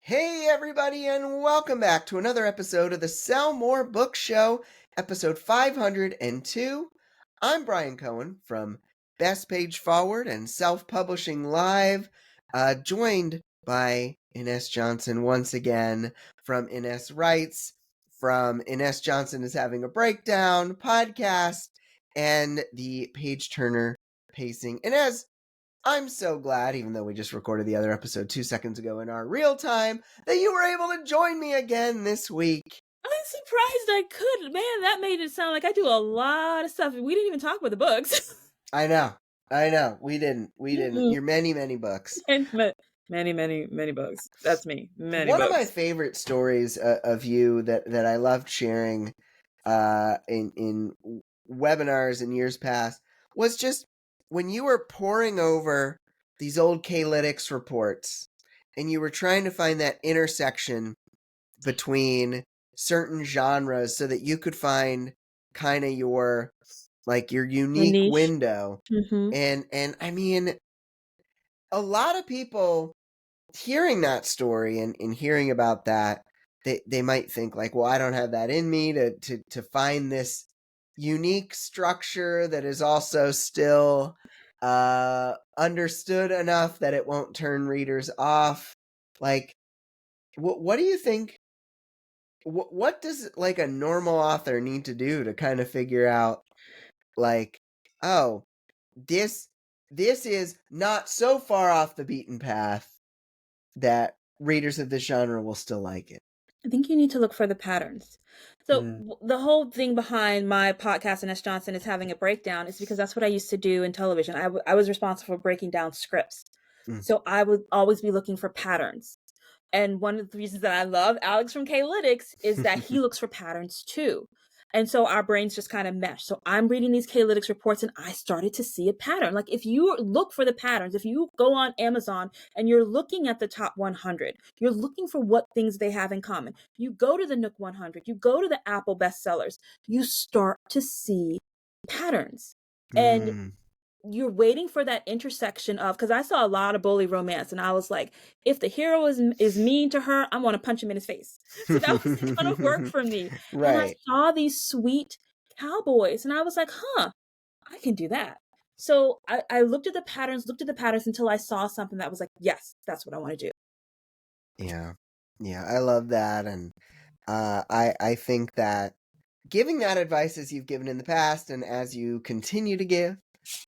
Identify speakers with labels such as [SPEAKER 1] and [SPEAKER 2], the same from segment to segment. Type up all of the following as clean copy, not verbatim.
[SPEAKER 1] Hey, everybody, and welcome back to another episode of the Sell More Book Show, episode 502. I'm Brian Cohen from Best Page Forward and Self Publishing Live, joined by Ines Johnson once again from Ines Writes, from Ines Johnson is Having a Breakdown podcast, and the Page Turner Pacing. Ines, I'm so glad, even though we just recorded the other episode 2 seconds ago in our real time, that you were able to join me again this week.
[SPEAKER 2] I'm surprised I could. Man, that made it sound like I do a lot of stuff. We didn't even talk about the books.
[SPEAKER 1] I know. We didn't. Your many books.
[SPEAKER 2] Many books. That's me. Many
[SPEAKER 1] One
[SPEAKER 2] books.
[SPEAKER 1] of my favorite stories of you that I loved sharing in webinars in years past was just when you were poring over these old K-Lytics reports and you were trying to find that intersection between certain genres so that you could find kind of your unique window. And I mean, a lot of people hearing that story and hearing about that, they might think like, well, I don't have that in me to find this unique structure that is also still understood enough that it won't turn readers off. Like, what do you think? What does like a normal author need to do to kind of figure out like, oh, this is not so far off the beaten path that readers of this genre will still like it?
[SPEAKER 2] I think you need to look for the patterns. So the whole thing behind my podcast, Ines Johnson is Having a Breakdown, is because that's what I used to do in television. I was responsible for breaking down scripts. So I would always be looking for patterns. And one of the reasons that I love Alex from K-Lytics is that he looks for patterns too. And so our brains just kind of mesh. So I'm reading these K-Lytics reports and I started to see a pattern. Like if you look for the patterns, if you go on Amazon and you're looking at the top 100, you're looking for what things they have in common. You go to the Nook 100, you go to the Apple bestsellers, you start to see patterns. And you're waiting for that intersection of, because I saw a lot of bully romance and I was like, if the hero is mean to her, I want to punch him in his face. So that wasn't going to work for me. Right. And I saw these sweet cowboys and I was like, I can do that. So I looked at the patterns until I saw something that was like, yes, that's what I want to do.
[SPEAKER 1] Yeah, I love that. And I think that giving that advice as you've given in the past and as you continue to give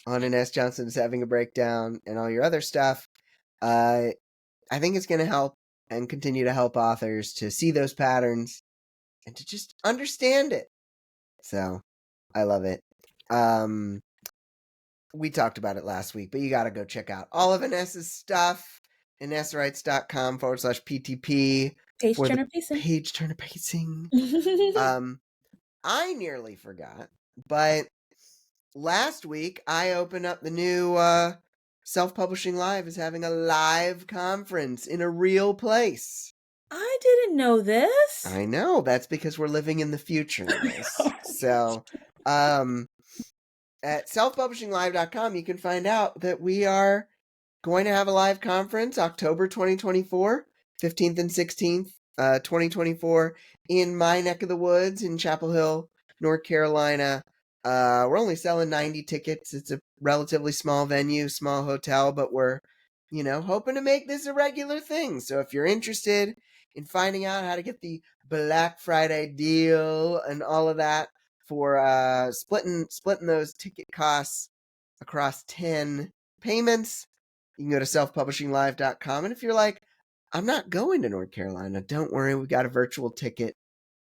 [SPEAKER 1] on Ines Johnson is Having a Breakdown and all your other stuff, I think it's going to help and continue to help authors to see those patterns and to just understand it. So I love it. We talked about it last week, but you got to go check out all of Ines's stuff. InesWrites.com/PTP.
[SPEAKER 2] Page Turner Pacing.
[SPEAKER 1] Page Turner Pacing. I nearly forgot, but last week I opened up the new Self-Publishing Live is having a live conference in a real place.
[SPEAKER 2] I didn't know this.
[SPEAKER 1] I know. That's because we're living in the future. So, at selfpublishinglive.com, you can find out that we are going to have a live conference October 2024, 15th and 16th, 2024, in my neck of the woods in Chapel Hill, North Carolina. We're only selling 90 tickets. It's a relatively small venue, small hotel, but we're, hoping to make this a regular thing. So if you're interested in finding out how to get the Black Friday deal and all of that for splitting those ticket costs across 10 payments, you can go to selfpublishinglive.com. And if you're like, I'm not going to North Carolina, don't worry, we got a virtual ticket,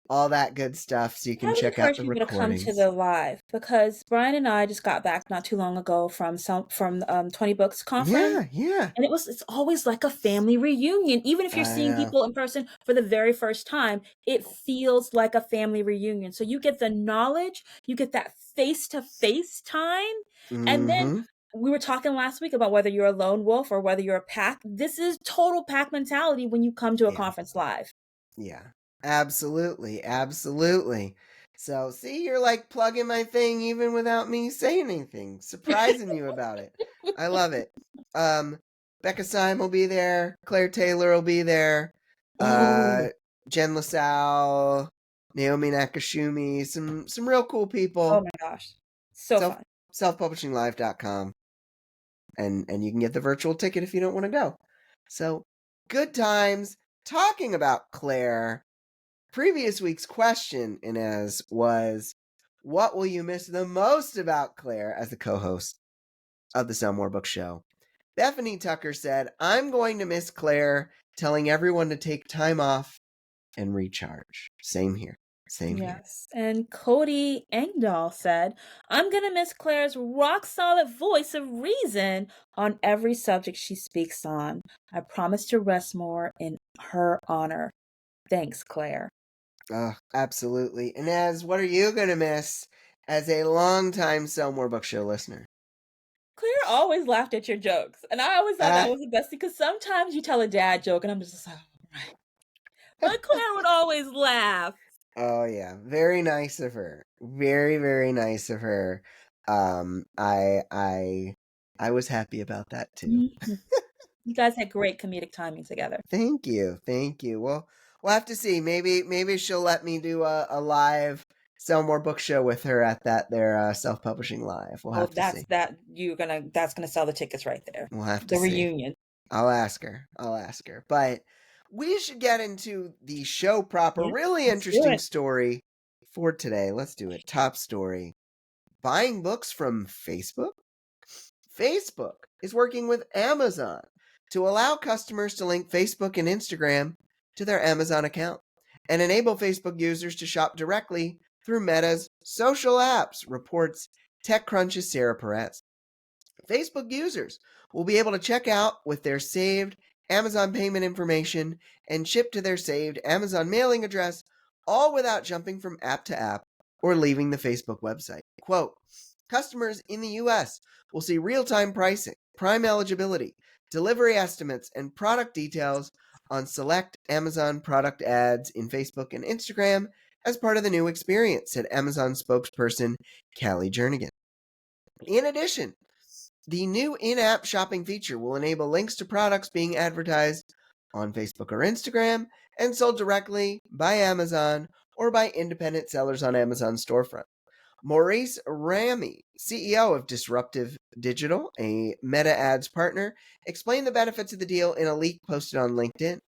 [SPEAKER 1] all that good stuff, so you can check out the recordings.
[SPEAKER 2] I would encourage people to come to the live, because Brian and I just got back not too long ago from 20 Books conference.
[SPEAKER 1] Yeah.
[SPEAKER 2] And it's always like a family reunion. Even if you're seeing people in person for the very first time, it feels like a family reunion. So you get the knowledge, you get that face-to-face time, and then we were talking last week about whether you're a lone wolf or whether you're a pack. This is total pack mentality when you come to a conference live.
[SPEAKER 1] Yeah, absolutely. So, see, you're like plugging my thing even without me saying anything, surprising you about it. I love it. Becca Syme will be there. Claire Taylor will be there. uh,
[SPEAKER 2] Oh.
[SPEAKER 1] Jen LaSalle, Naomi Nakashumi, some real cool
[SPEAKER 2] Oh
[SPEAKER 1] people.
[SPEAKER 2] my gosh. So
[SPEAKER 1] Self
[SPEAKER 2] fun.
[SPEAKER 1] selfpublishinglive.com, and you can get the virtual ticket if you don't want to go. So good times talking about Claire. Previous week's question, Inez, was what will you miss the most about Claire as the co-host of the Sell More Book Show? Bethany Tucker said, I'm going to miss Claire telling everyone to take time off and recharge. Same here. Same here.
[SPEAKER 2] Yes. And Cody Engdahl said, I'm going to miss Claire's rock solid voice of reason on every subject she speaks on. I promise to rest more in her honor. Thanks, Claire.
[SPEAKER 1] Oh, absolutely. Inez, what are you going to miss as a longtime Sell More Book Show listener?
[SPEAKER 2] Claire always laughed at your jokes. And I always thought that
[SPEAKER 1] Ah.
[SPEAKER 2] was the best because sometimes you tell a dad joke and I'm just like, oh, right. But Claire would always laugh.
[SPEAKER 1] Oh yeah, very nice of her. Very very nice of her. I was happy about that too.
[SPEAKER 2] Mhm. You guys had great comedic timing together.
[SPEAKER 1] Thank you, thank you. Well, we'll have to see. Maybe she'll let me do a live Sell More Book Show with her at their self publishing live. We'll
[SPEAKER 2] Oh,
[SPEAKER 1] have to see.
[SPEAKER 2] that's gonna sell the tickets right there.
[SPEAKER 1] We'll have to
[SPEAKER 2] The
[SPEAKER 1] see.
[SPEAKER 2] reunion.
[SPEAKER 1] I'll ask her. I'll ask her. But we should get into the show proper.
[SPEAKER 2] Yeah,
[SPEAKER 1] Really
[SPEAKER 2] let's do
[SPEAKER 1] interesting
[SPEAKER 2] it.
[SPEAKER 1] story for today. Let's do it. Top story. Buying books from Facebook? Facebook is working with Amazon to allow customers to link Facebook and Instagram to their Amazon account and enable Facebook users to shop directly through Meta's social apps, reports TechCrunch's Sarah Perez. Facebook users will be able to check out with their saved Amazon payment information and ship to their saved Amazon mailing address, all without jumping from app to app or leaving the Facebook website. Quote, customers in the US will see real-time pricing, Prime eligibility, delivery estimates, and product details on select Amazon product ads in Facebook and Instagram as part of the new experience, said Amazon spokesperson Callie Jernigan. In addition, the new in-app shopping feature will enable links to products being advertised on Facebook or Instagram and sold directly by Amazon or by independent sellers on Amazon storefront. Maurice Ramy, CEO of Disruptive Digital, a Meta Ads partner, explained the benefits of the deal in a leak posted on LinkedIn,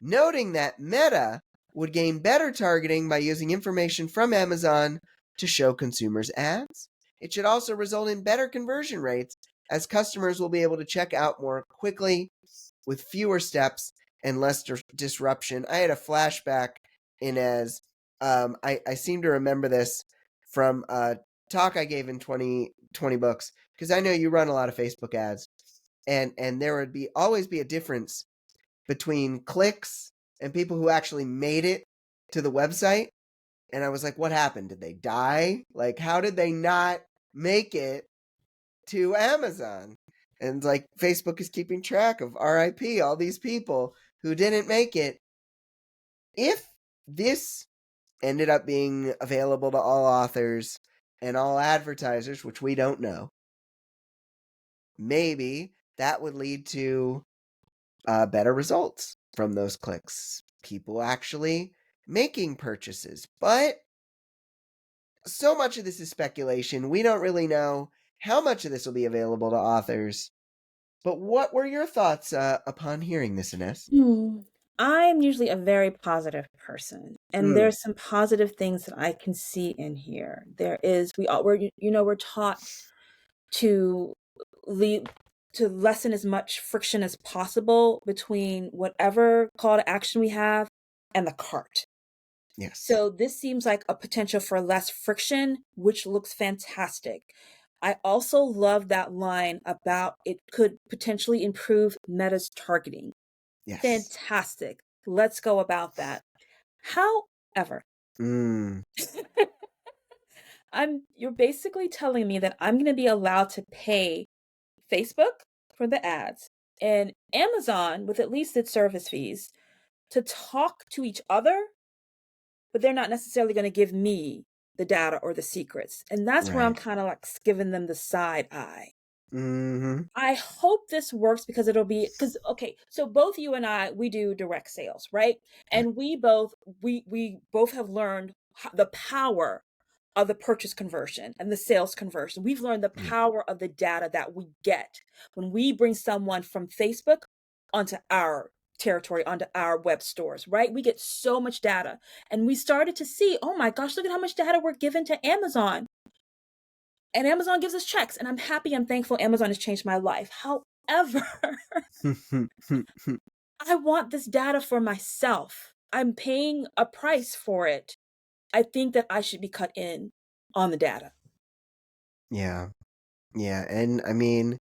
[SPEAKER 1] noting that Meta would gain better targeting by using information from Amazon to show consumers ads. It should also result in better conversion rates as customers will be able to check out more quickly with fewer steps and less disruption. I had a flashback in as I seem to remember this from a talk I gave in 2020 books because I know you run a lot of Facebook ads, and there would be always be a difference between clicks and people who actually made it to the website. And I was like, what happened? Did they die? Like, how did they not make it to Amazon? And it's like Facebook is keeping track of RIP, all these people who didn't make it. If this ended up being available to all authors and all advertisers, which we don't know, maybe that would lead to better results from those clicks. People actually making purchases. But so much of this is speculation. We don't really know how much of this will be available to authors. But what were your thoughts upon hearing this, Ines?
[SPEAKER 2] I'm usually a very positive person, and
[SPEAKER 1] Mm,
[SPEAKER 2] there's some positive things that I can see in here. There is we're taught to lead to lessen as much friction as possible between whatever call to action we have and the cart.
[SPEAKER 1] yes.
[SPEAKER 2] So this seems like a potential for less friction, which looks fantastic. I also love that line about it could potentially improve Meta's targeting.
[SPEAKER 1] Yes.
[SPEAKER 2] Fantastic. Let's go about that. However,
[SPEAKER 1] Mm,
[SPEAKER 2] you're basically telling me that I'm going to be allowed to pay Facebook for the ads and Amazon with at least its service fees to talk to each other, but they're not necessarily going to give me the data or the secrets. And that's where I'm
[SPEAKER 1] right.
[SPEAKER 2] kind of like giving them the side eye.
[SPEAKER 1] Mm-hmm.
[SPEAKER 2] I hope this works because okay, so both you and I, we do direct sales, right?
[SPEAKER 1] Yeah.
[SPEAKER 2] And we both have learned the power of the purchase conversion and the sales conversion. We've learned the
[SPEAKER 1] Yeah.
[SPEAKER 2] power of the data that we get when we bring someone from Facebook onto our territory, onto our web stores, right? We get so much data. And we started to see, oh my gosh, look at how much data we're given to Amazon. And Amazon gives us checks. And I'm happy, I'm thankful Amazon has changed my life. However, I want this data for myself. I'm paying a price for it. I think that I should be cut in on the data.
[SPEAKER 1] Yeah. Yeah. And I mean,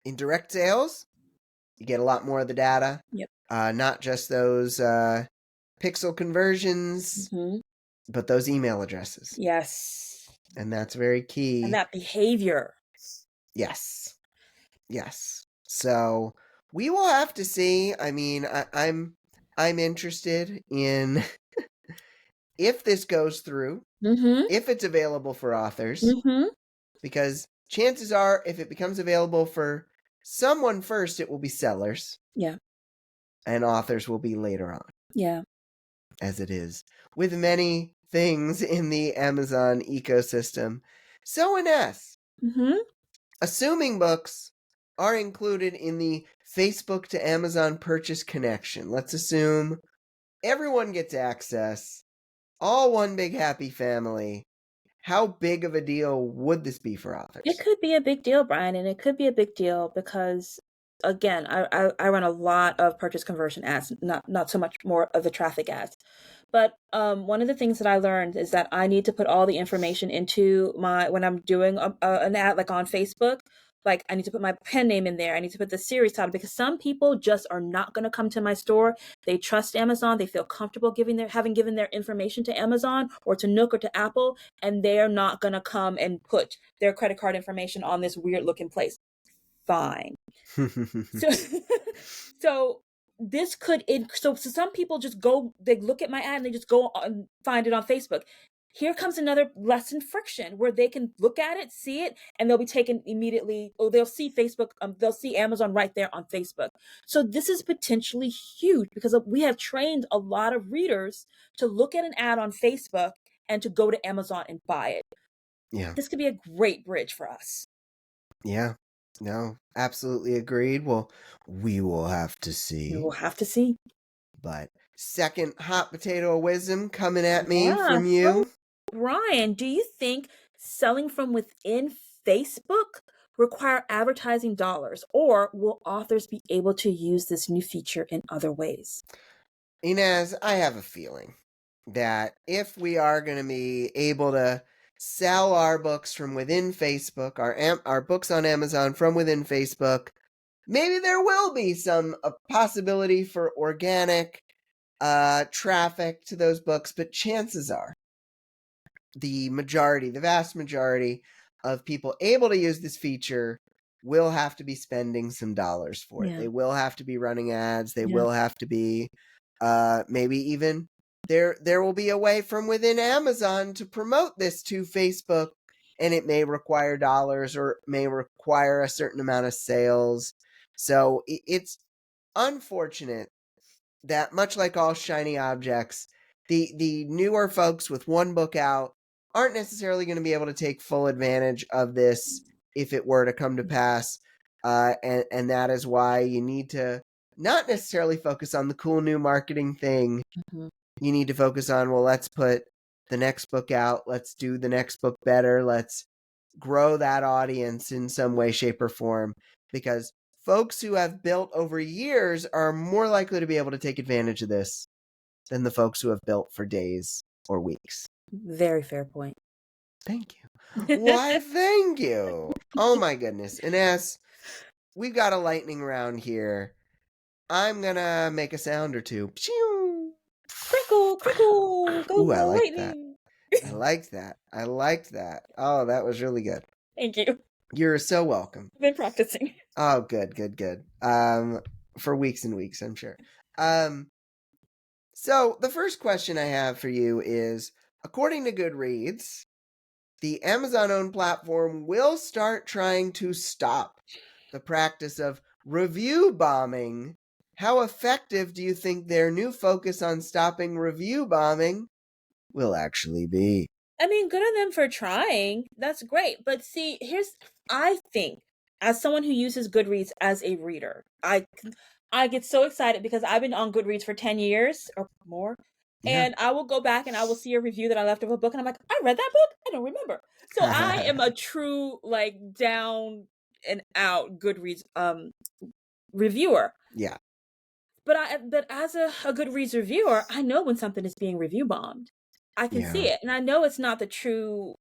[SPEAKER 1] in direct sales, you get a lot more of the data.
[SPEAKER 2] Yep.
[SPEAKER 1] Not just those pixel conversions,
[SPEAKER 2] Hmm.
[SPEAKER 1] but those email addresses.
[SPEAKER 2] Yes.
[SPEAKER 1] And that's very
[SPEAKER 2] And
[SPEAKER 1] key.
[SPEAKER 2] that behavior.
[SPEAKER 1] Yes. Yes. So we will have to see. I mean, I'm interested in if this goes through,
[SPEAKER 2] Mm-hmm.
[SPEAKER 1] if it's available for authors,
[SPEAKER 2] Mm-hmm.
[SPEAKER 1] because chances are if it becomes available for someone first, it will be sellers
[SPEAKER 2] Yeah.
[SPEAKER 1] and authors will be later on,
[SPEAKER 2] Yeah.
[SPEAKER 1] as it is with many things in the Amazon ecosystem. So, Ines,
[SPEAKER 2] Mm-hmm.
[SPEAKER 1] assuming books are included in the Facebook to Amazon purchase connection, let's assume everyone gets access, all one big happy family. How big of a deal would this be for
[SPEAKER 2] It
[SPEAKER 1] authors?
[SPEAKER 2] could be a big deal, Brian, and it could be a big deal because again, I run a lot of purchase conversion ads, not so much more of the traffic ads. But one of the things that I learned is that I need to put all the information into my when I'm doing an ad like on Facebook. Like I need to put my pen name in there. I need to put the series title because some people just are not going to come to my store. They trust Amazon. They feel comfortable having given their information to Amazon or to Nook or to Apple, and they're not going to come and put their credit card information on this weird looking place. Fine. So so this could so some people just go, they look at my ad and they just go and find it on Facebook. Here comes another lesson friction where they can look at it, see it, and they'll be taken immediately, or they'll see Facebook, they'll see Amazon right there on Facebook. So this is potentially huge because we have trained a lot of readers to look at an ad on Facebook and to go to Amazon and buy it.
[SPEAKER 1] Yeah.
[SPEAKER 2] This could be a great bridge for us.
[SPEAKER 1] Yeah. No, absolutely agreed. Well, we will have to
[SPEAKER 2] We
[SPEAKER 1] see.
[SPEAKER 2] will have to see.
[SPEAKER 1] But second hot potato of wisdom coming at me
[SPEAKER 2] Yeah.
[SPEAKER 1] from
[SPEAKER 2] So,
[SPEAKER 1] you.
[SPEAKER 2] Brian, do you think selling from within Facebook require advertising dollars, or will authors be able to use this new feature in other ways?
[SPEAKER 1] Inez, I have a feeling that if we are going to be able to sell our books from within Facebook, our books on Amazon from within Facebook, maybe there will be some possibility for organic traffic to those books, but chances are the vast majority of people able to use this feature will have to be spending some dollars for it.
[SPEAKER 2] Yeah.
[SPEAKER 1] They will have to be running ads. They
[SPEAKER 2] Yeah.
[SPEAKER 1] will have to be maybe even there will be a way from within Amazon to promote this to Facebook, and it may require dollars or may require a certain amount of sales. So it's unfortunate that much like all shiny objects, the newer folks with one book out aren't necessarily going to be able to take full advantage of this if it were to come to pass. And that is why you need to not necessarily focus on the cool new marketing thing.
[SPEAKER 2] Mhm.
[SPEAKER 1] You need to focus on, well, let's put the next book out. Let's do the next book better. Let's grow that audience in some way, shape, or form. Because folks who have built over years are more likely to be able to take advantage of this than the folks who have built for days or weeks.
[SPEAKER 2] Very fair point.
[SPEAKER 1] Thank you. Why, thank you. Oh my goodness. Ines, we've got a lightning round here. I'm gonna make a sound or two.
[SPEAKER 2] Crinkle, crinkle, go
[SPEAKER 1] Ooh, I
[SPEAKER 2] the
[SPEAKER 1] like that.
[SPEAKER 2] lightning.
[SPEAKER 1] I liked that. I liked that. Oh, that was really good.
[SPEAKER 2] Thank you.
[SPEAKER 1] You're so welcome.
[SPEAKER 2] I've been practicing.
[SPEAKER 1] Oh, good, good, good. For weeks and weeks, I'm sure. So the first question I have for you is, according to Goodreads, the Amazon-owned platform will start trying to stop the practice of review bombing. How effective do you think their new focus on stopping review bombing will actually be?
[SPEAKER 2] I mean, good on them for trying. That's great. But see, I think, as someone who uses Goodreads as a reader, I get so excited because I've been on Goodreads for 10 years or more.
[SPEAKER 1] Yeah.
[SPEAKER 2] And I will go back and I will see a review that I left of a book and I'm like, I read that book? I don't remember. So I am a true like down and out Goodreads reviewer.
[SPEAKER 1] Yeah.
[SPEAKER 2] But as a Goodreads reviewer, I know when something is being review bombed. I can
[SPEAKER 1] Yeah.
[SPEAKER 2] see it, and I know it's not the true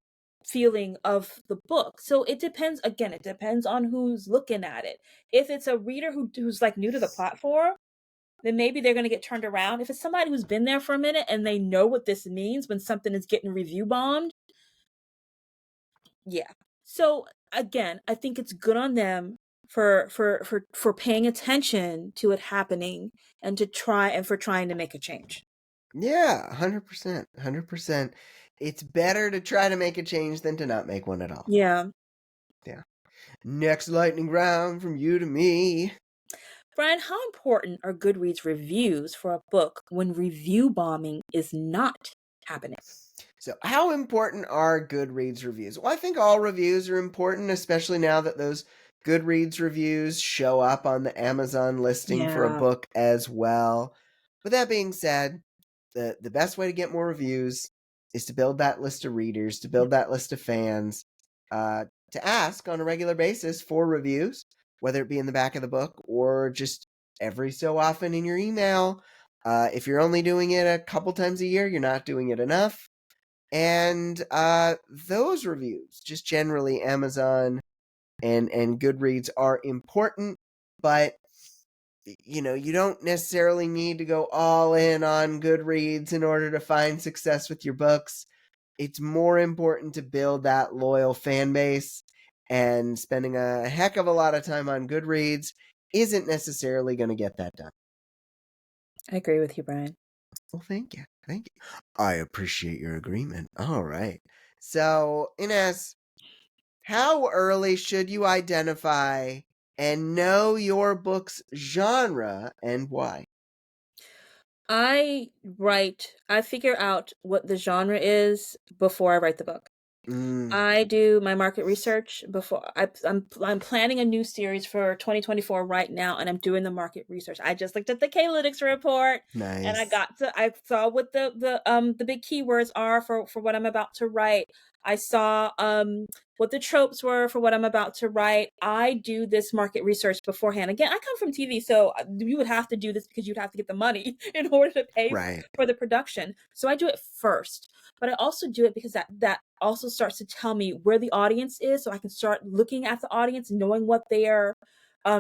[SPEAKER 2] feeling of the book. So it depends. Again, it depends on who's looking at it. If it's a reader who's like new to the platform, then maybe they're going to get turned around. If it's somebody who's been there for a minute and they know what this means when something is getting review bombed, yeah. So again, I think it's good on them for paying attention to it happening and for trying to make a change.
[SPEAKER 1] Yeah, 100%. 100%. It's better to try to make a change than to not make one at all.
[SPEAKER 2] Yeah.
[SPEAKER 1] Yeah. Next lightning round from you to me.
[SPEAKER 2] Brian, how important are Goodreads reviews for a book when review bombing is not happening?
[SPEAKER 1] So, how important are Goodreads reviews? Well, I think all reviews are important, especially now that those Goodreads reviews show up on the Amazon listing for a
[SPEAKER 2] Yeah.
[SPEAKER 1] book as well. With that being said, the best way to get more reviews is to build that list of readers, to build that list of fans, to ask on a regular basis for reviews, whether it be in the back of the book or just every so often in your email. If you're only doing it a couple times a year, you're not doing it enough. And those reviews, just generally Amazon and Goodreads, are important, but you know, you don't necessarily need to go all in on Goodreads in order to find success with your books. It's more important to build that loyal fan base, and spending a heck of a lot of time on Goodreads isn't necessarily going to get that done.
[SPEAKER 2] I agree with you, Brian.
[SPEAKER 1] Well, thank you. Thank you. I appreciate your agreement. All right. So, Ines, how early should you identify and know your book's genre and why?
[SPEAKER 2] I figure out what the genre is before I write the book.
[SPEAKER 1] Mm,
[SPEAKER 2] I do my market research before I'm planning a new series for 2024 right now, and I'm doing the market research. I just looked at the K-Lytics report, and
[SPEAKER 1] nice.
[SPEAKER 2] I saw what the big keywords are for what I'm about to write. I saw what the tropes were for what I'm about to write. I do this market research beforehand. Again, I come from TV, so you would have to do this because you'd have to get the money in order to pay
[SPEAKER 1] Right.
[SPEAKER 2] for the production. So I do it first. But I also do it because that also starts to tell me where the audience is, so I can start looking at the audience, knowing what they are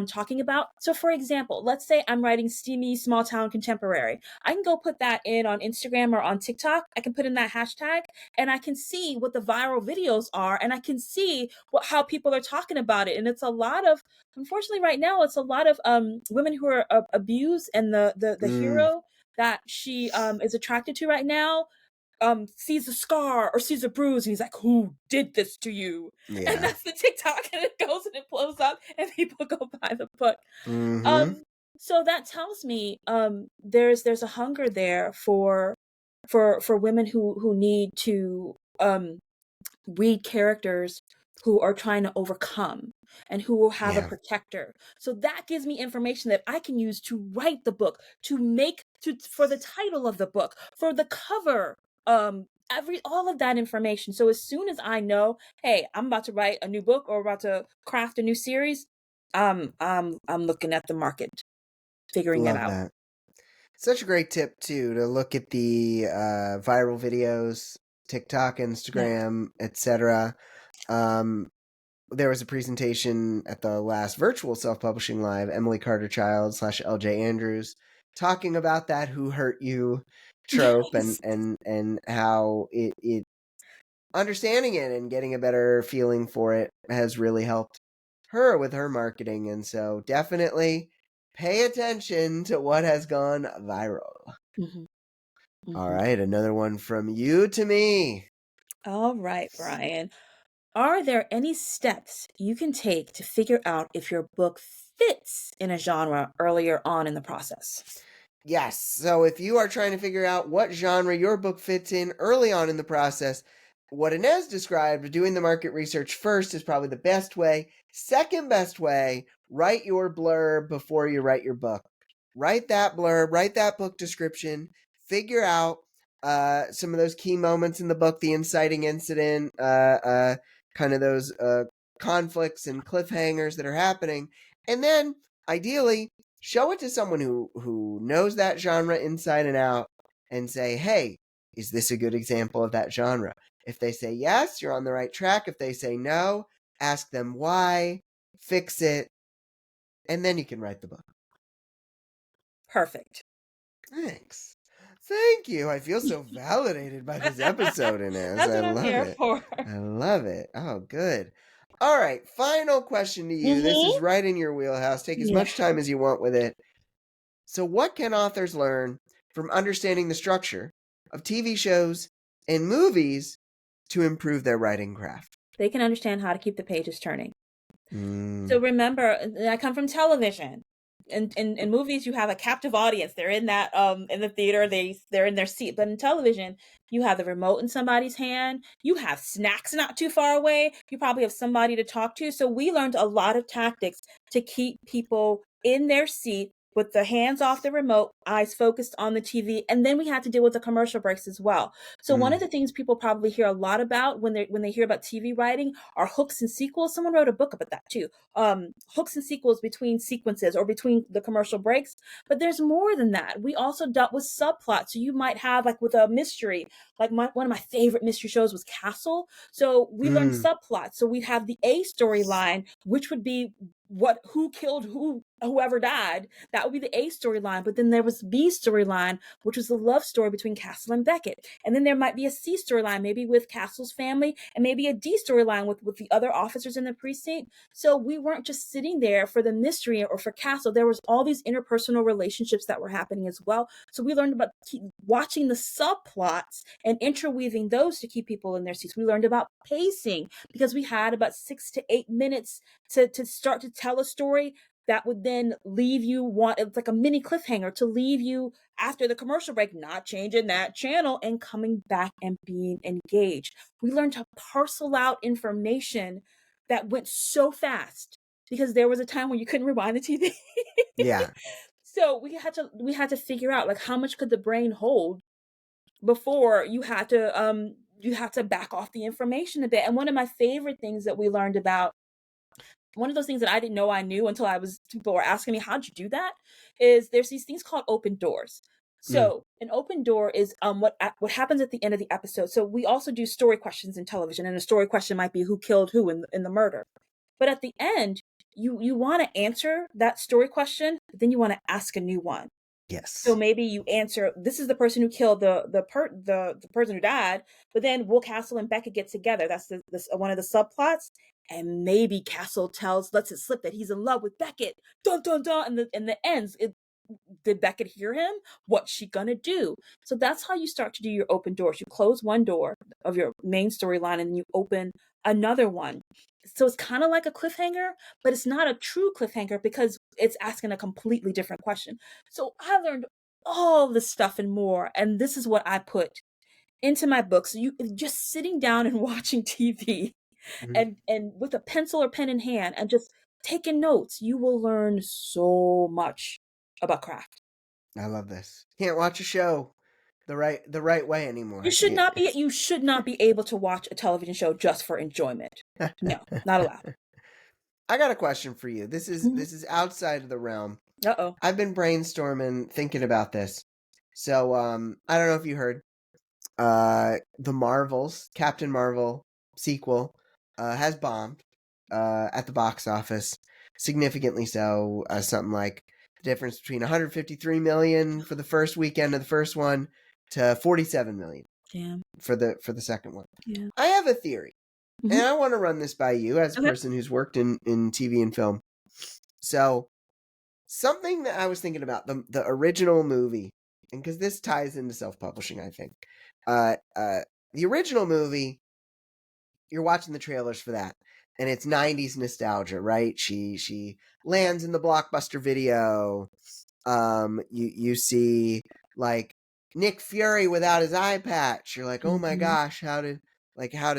[SPEAKER 2] talking about. So for example, let's say I'm writing steamy small town contemporary. I can go put that in on Instagram or on TikTok. I can put in that hashtag and I can see what the viral videos are, and I can see how people are talking about it. And it's a lot of, unfortunately right now, it's a lot of women who are abused, and the
[SPEAKER 1] Mm,
[SPEAKER 2] hero that she is attracted to right now sees a scar or sees a bruise, and he's like, who did this to you? And
[SPEAKER 1] yeah.
[SPEAKER 2] that's the TikTok, and it goes and it blows up and people go buy the book.
[SPEAKER 1] Mm-hmm.
[SPEAKER 2] So that tells me there's a hunger there for women who need to read characters who are trying to overcome and who will have a
[SPEAKER 1] Yeah.
[SPEAKER 2] protector. So that gives me information that I can use to write the book, for the title of the book, for the cover, all of that information. So as soon as I know, hey, I'm about to write a new book or about to craft a new series, I'm looking at the market, figuring it
[SPEAKER 1] Love
[SPEAKER 2] out.
[SPEAKER 1] that. Such a great tip, too, to look at the viral videos, TikTok,
[SPEAKER 2] Yeah.
[SPEAKER 1] Instagram, etc. There was a presentation at the last virtual self-publishing live, Emily Carter Child / LJ Andrews, talking about that "who hurt you" trope,
[SPEAKER 2] Yes.
[SPEAKER 1] and how it understanding it and getting a better feeling for it has really helped her with her marketing. And so definitely pay attention to what has gone viral.
[SPEAKER 2] Mhm.
[SPEAKER 1] All
[SPEAKER 2] Mhm.
[SPEAKER 1] right, another one from you to me.
[SPEAKER 2] All right, Brian. Are there any steps you can take to figure out if your book fits in a genre earlier on in the process?
[SPEAKER 1] Yes. So if you are trying to figure out what genre your book fits in early on in the process, what Inez described, doing the market research first is probably the best way. Second best way, write your blurb before you write your book. Write that blurb, write that book description, figure out some of those key moments in the book, the inciting incident, kind of those conflicts and cliffhangers that are happening. And then ideally, show it to someone who knows that genre inside and out and say, hey, is this a good example of that genre? If they say yes, you're on the right track. If they say no, ask them why, fix it, and then you can write the book.
[SPEAKER 2] Perfect.
[SPEAKER 1] Thanks. Thank you. I feel so validated by this episode, Inez.
[SPEAKER 2] That's
[SPEAKER 1] I
[SPEAKER 2] what I'm
[SPEAKER 1] love
[SPEAKER 2] here
[SPEAKER 1] it.
[SPEAKER 2] for.
[SPEAKER 1] I love it. Oh, good. All right. Final question to you. This
[SPEAKER 2] Mm-hmm.
[SPEAKER 1] is right in your wheelhouse. Take as
[SPEAKER 2] Yeah.
[SPEAKER 1] much time as you want with it. So, what can authors learn from understanding the structure of TV shows and movies to improve their writing craft?
[SPEAKER 2] They can understand how to keep the pages turning. So
[SPEAKER 1] Mm,
[SPEAKER 2] remember, I come from television. In movies, you have a captive audience. They're in that in the theater. They're in their seat. But in television, you have the remote in somebody's hand. You have snacks not too far away. You probably have somebody to talk to. So we learned a lot of tactics to keep people in their seat with the hands off the remote, eyes focused on the TV, and then we had to deal with the commercial breaks as well. So one of
[SPEAKER 1] mm,
[SPEAKER 2] the things people probably hear a lot about when they hear about TV writing are hooks and sequels. Someone wrote a book about that too. Hooks and sequels between sequences or between the commercial breaks. But there's more than that. We also dealt with subplots. So you might have like with a mystery, like one of my favorite mystery shows was Castle. So we learned
[SPEAKER 1] mm.
[SPEAKER 2] subplots. So we'd have the A storyline, which would be who killed whoever died. That would be the A storyline. But then there was B storyline, which was the love story between Castle and Beckett. And then there might be a C storyline, maybe with Castle's family, and maybe a D storyline with the other officers in the precinct. So we weren't just sitting there for the mystery or for Castle. There was all these interpersonal relationships that were happening as well. So we learned about watching the subplots and interweaving those to keep people in their seats. We learned about pacing because we had about 6 to 8 minutes to start to tell a story that would then leave you it's like a mini cliffhanger to leave you after the commercial break, not changing that channel and coming back and being engaged. We learned to parcel out information that went so fast because there was a time when you couldn't rewind the TV.
[SPEAKER 1] Yeah.
[SPEAKER 2] So we had to figure out like how much could the brain hold before you had to back off the information a bit. And one of my favorite things that we learned about, one of those things that I didn't know I knew until people were asking me, how'd you do that? Is there's these things called open doors.
[SPEAKER 1] Mm,
[SPEAKER 2] So an open door is what happens at the end of the episode. So we also do story questions in television, and a story question might be who killed who in the murder. But at the end, you want to answer that story question, but then you want to ask a new one. So
[SPEAKER 1] yes.
[SPEAKER 2] maybe you answer, this is the person who killed the person who died, but then will Castle and Becca get together? That's one of the subplots. And maybe Castle lets it slip that he's in love with Beckett. Dun dun dun. And the ends. Did Beckett hear him? What's she gonna do? So that's how you start to do your open doors. You close one door of your main storyline and you open another one. So it's kind of like a cliffhanger, but it's not a true cliffhanger because it's asking a completely different question. So I learned all this stuff and more, and this is what I put into my books. You just sitting down and watching TV
[SPEAKER 1] Mhm.
[SPEAKER 2] and with a pencil or pen in hand and just taking notes, you will learn so much about craft.
[SPEAKER 1] I love this. Can't watch a show the right way
[SPEAKER 2] You
[SPEAKER 1] anymore.
[SPEAKER 2] should not be you should not be able to watch a television show just for enjoyment. No, not allowed.
[SPEAKER 1] I got a question for you. This is
[SPEAKER 2] Mhm.
[SPEAKER 1] this is outside of the realm.
[SPEAKER 2] Uh-oh.
[SPEAKER 1] I've been brainstorming, thinking about this. So, I don't know if you heard, the Marvels, Captain Marvel sequel, has bombed, at the box office, significantly so. Something like the difference between 153 million for the first weekend of the first one to 47 million
[SPEAKER 2] Damn.
[SPEAKER 1] for the second one.
[SPEAKER 2] Yeah.
[SPEAKER 1] I have a theory, and
[SPEAKER 2] Mhm.
[SPEAKER 1] I want to run this by you as a
[SPEAKER 2] Okay.
[SPEAKER 1] person who's worked in TV and film. So, something that I was thinking about, the original movie, and because this ties into self publishing, I think. The original movie you're watching the trailers for that, and it's 90s nostalgia, right? She lands in the Blockbuster Video. You see like Nick Fury without his eye patch. You're like, oh my
[SPEAKER 2] Mm-hmm.
[SPEAKER 1] gosh, how did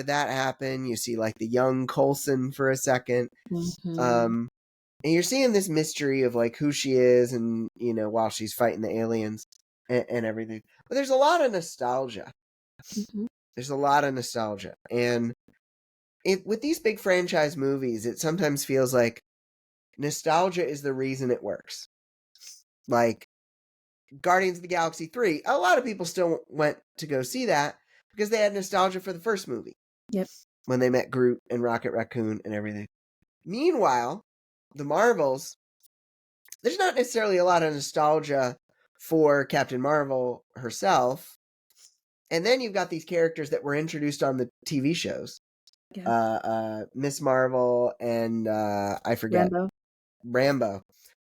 [SPEAKER 1] that happen? You see like the young Coulson for a second.
[SPEAKER 2] Mm-hmm.
[SPEAKER 1] And you're seeing this mystery of like who she is, and while she's fighting the aliens and everything. But there's a lot of nostalgia.
[SPEAKER 2] Mm-hmm.
[SPEAKER 1] There's a lot of nostalgia, and with these big franchise movies, it sometimes feels like nostalgia is the reason it works. Like Guardians of the Galaxy 3, a lot of people still went to go see that because they had nostalgia for the first movie.
[SPEAKER 2] Yep.
[SPEAKER 1] When they met Groot and Rocket Raccoon and everything. Meanwhile, the Marvels, there's not necessarily a lot of nostalgia for Captain Marvel herself. And then you've got these characters that were introduced on the TV shows.
[SPEAKER 2] Yeah.
[SPEAKER 1] Miss Marvel and I forget. Rambo.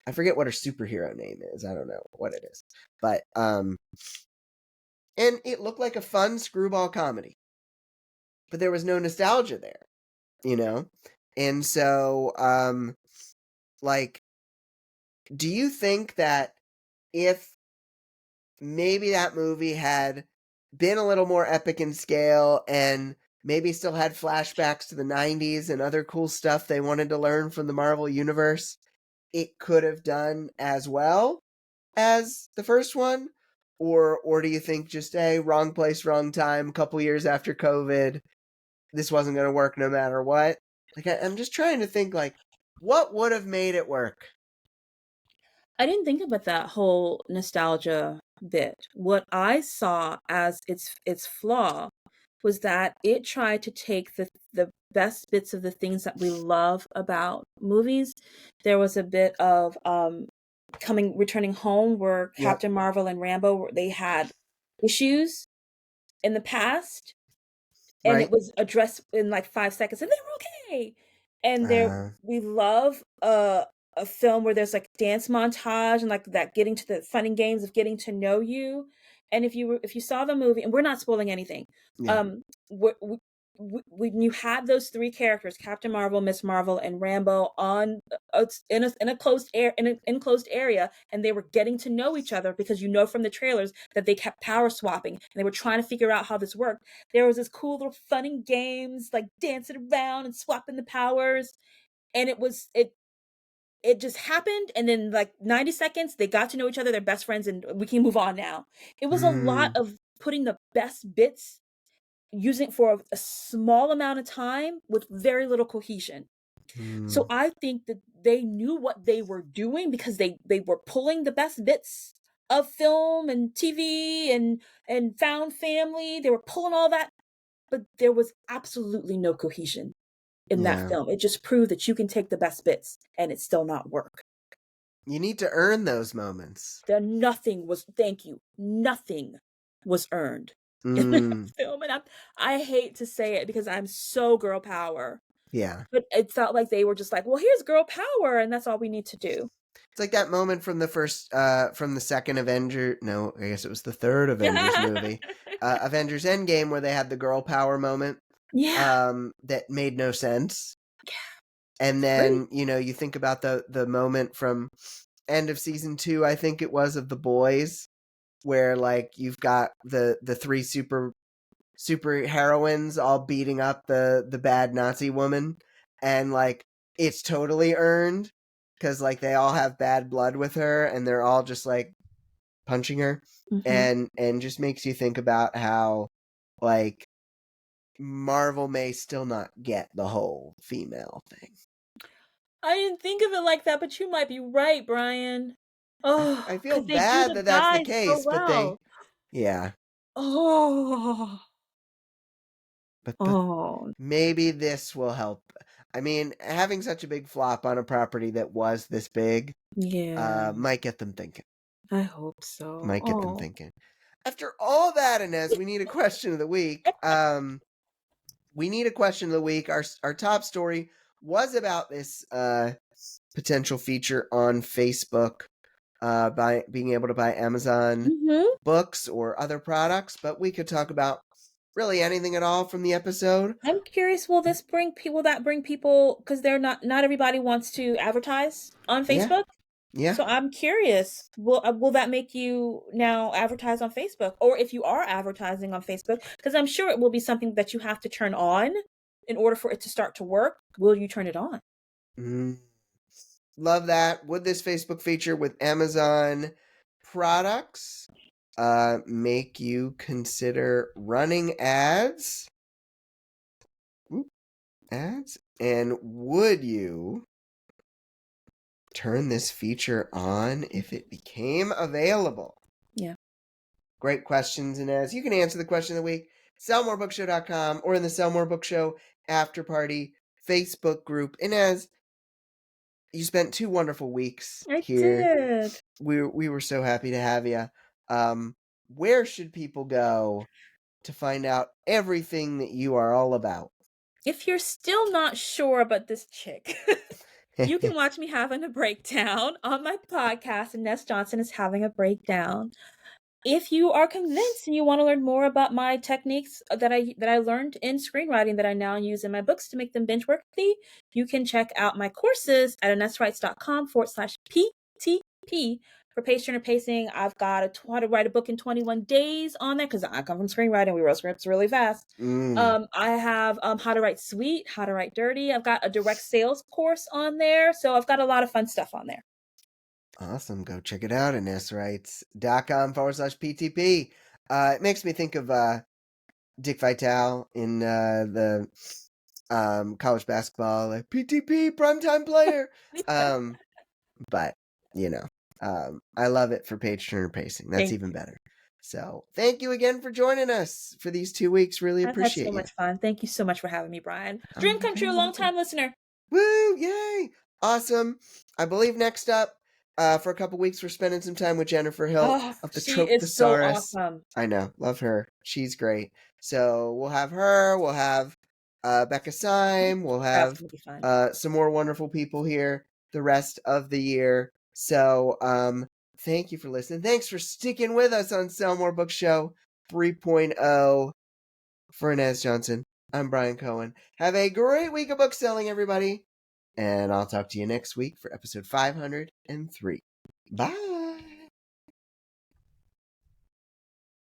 [SPEAKER 1] I forget what her superhero name is. I don't know what it is. But and it looked like a fun screwball comedy. But there was no nostalgia there, And so like, do you think that if maybe that movie had been a little more epic in scale and maybe still had flashbacks to the 90s and other cool stuff they wanted to learn from the Marvel Universe, it could have done as well as the first one? Or do you think just, hey, wrong place, wrong time, a couple years after COVID, this wasn't going to work no matter what? Like, I'm just trying to think, like, what would have made it work?
[SPEAKER 2] I didn't think about that whole nostalgia bit. What I saw as its flaw was that it tried to take the best bits of the things that we love about movies. There was a bit of returning home where
[SPEAKER 1] Yep.
[SPEAKER 2] Captain Marvel and Rambo they had issues in the past and it
[SPEAKER 1] Right?
[SPEAKER 2] was addressed in like 5 seconds and they were okay. And there
[SPEAKER 1] Uh,
[SPEAKER 2] we love a film where there's like dance montage and like that getting to the fun and games of getting to know you. And if you saw the movie, and we're not spoiling anything,
[SPEAKER 1] yeah.
[SPEAKER 2] um when you had those three characters, Captain Marvel, Miss Marvel, and Rambo, on in a closed air in an enclosed area, and they were getting to know each other because from the trailers that they kept power swapping and they were trying to figure out how this worked. There was this cool little fun and games, like dancing around and swapping the powers, and it just happened, and then like 90 seconds they got to know each other, they're best friends, and we can move on now. It was a lot
[SPEAKER 1] Mm,
[SPEAKER 2] of putting the best bits, using it for a small amount of time with very little cohesion. So
[SPEAKER 1] mm,
[SPEAKER 2] I think that they knew what they were doing because they were pulling the best bits of film and TV and found family. They were pulling all that, but there was absolutely no cohesion in that
[SPEAKER 1] yeah.
[SPEAKER 2] film. It just proved that you can take the best bits and it still not work.
[SPEAKER 1] You need to earn those moments.
[SPEAKER 2] Nothing was earned in that
[SPEAKER 1] Mm,
[SPEAKER 2] film. And I hate to say it because I'm so girl power,
[SPEAKER 1] yeah.
[SPEAKER 2] but it felt like they were just like, well, here's girl power, and that's all we need to do.
[SPEAKER 1] It's like that moment from from the second Avenger. No, I guess it was the third Avengers movie, Avengers Endgame, where they had the girl power moment.
[SPEAKER 2] Yeah.
[SPEAKER 1] That made no sense.
[SPEAKER 2] Yeah.
[SPEAKER 1] And
[SPEAKER 2] Great.
[SPEAKER 1] then you think about the moment from end of season 2, I think it was, of The Boys, where like you've got the three super heroines all beating up the bad Nazi woman, and like it's totally earned because like they all have bad blood with her and they're all just like punching her,
[SPEAKER 2] Mm-hmm.
[SPEAKER 1] and just makes you think about how like Marvel may still not get the whole female thing.
[SPEAKER 2] I didn't think of it like that, but you might be right, Brian.
[SPEAKER 1] I
[SPEAKER 2] Oh,
[SPEAKER 1] feel
[SPEAKER 2] because they do
[SPEAKER 1] bad
[SPEAKER 2] the
[SPEAKER 1] that that's the
[SPEAKER 2] guys so
[SPEAKER 1] case, but
[SPEAKER 2] well.
[SPEAKER 1] yeah,
[SPEAKER 2] Oh,
[SPEAKER 1] but
[SPEAKER 2] oh,
[SPEAKER 1] maybe this will help. I mean, having such a big flop on a property that was this big
[SPEAKER 2] yeah.
[SPEAKER 1] might get them thinking.
[SPEAKER 2] I hope so.
[SPEAKER 1] Might get them
[SPEAKER 2] Oh,
[SPEAKER 1] thinking. After all that, Inez, we need a question of the week. We need a question of the week. Our top story was about this potential feature on Facebook, by being able to buy Amazon
[SPEAKER 2] hmm
[SPEAKER 1] books or other products, but we could talk about really anything at all from the episode.
[SPEAKER 2] I'm curious, will that bring people, because they're not everybody wants to advertise on
[SPEAKER 1] Yeah.
[SPEAKER 2] Facebook?
[SPEAKER 1] Yeah.
[SPEAKER 2] So I'm curious, will that make you now advertise on Facebook? Or if you are advertising on Facebook, because I'm sure it will be something that you have to turn on in order for it to start to work, will you turn it on?
[SPEAKER 1] Love that. Would this Facebook feature with Amazon products make you consider running ads? Ads? And would you turn this feature on if it became available?
[SPEAKER 2] Yeah.
[SPEAKER 1] Great questions, Inez. You can answer the question of the week, sellmorebookshow.com, or in the Sell More Book Show After Party Facebook group. Inez, you spent 2 wonderful weeks
[SPEAKER 2] I
[SPEAKER 1] here.
[SPEAKER 2] did.
[SPEAKER 1] We were so happy to have you. Where should people go to find out everything that you are all about?
[SPEAKER 2] If you're still not sure about this chick, you can watch me having a breakdown on my podcast, and Ines Johnson is having a breakdown. If you are convinced and you want to learn more about my techniques that I learned in screenwriting that I now use in my books to make them binge worthy, you can check out my courses at ineswrites.com/PTP. For page turner pacing, I've got how to write a book in 21 days on there, because I come from screenwriting. We wrote scripts really fast. I have how to write sweet, how to write dirty. I've got a direct sales course on there. So I've got a lot of fun stuff on there.
[SPEAKER 1] Awesome. Go check it out, ineswrites.com/PTP. It makes me think of Dick Vitale in the college basketball, like PTP, primetime player. But, I love it for page turner pacing. That's even better. So thank you again for joining us for these 2 weeks. Really
[SPEAKER 2] I've had
[SPEAKER 1] appreciate
[SPEAKER 2] so
[SPEAKER 1] you.
[SPEAKER 2] much fun. Thank you so much for having me, Brian.
[SPEAKER 1] Oh,
[SPEAKER 2] Dream
[SPEAKER 1] you're
[SPEAKER 2] come
[SPEAKER 1] very
[SPEAKER 2] true, long time listener.
[SPEAKER 1] Woo! Yay! Awesome. I believe next up, for a couple weeks, we're spending some time with Jennifer Hilt
[SPEAKER 2] Oh,
[SPEAKER 1] of the
[SPEAKER 2] she is so
[SPEAKER 1] Trope
[SPEAKER 2] awesome.
[SPEAKER 1] I know. Love her. She's great. So we'll have her. We'll have Becca Syme. We'll
[SPEAKER 2] That's
[SPEAKER 1] have
[SPEAKER 2] gonna be fun.
[SPEAKER 1] some more wonderful people here the rest of the year. So thank you for listening. Thanks for sticking with us on Sell More Book Show 3.0. For Ines Johnson, I'm Brian Cohen. Have a great week of book selling, everybody. And I'll talk to you next week for episode 503. Bye.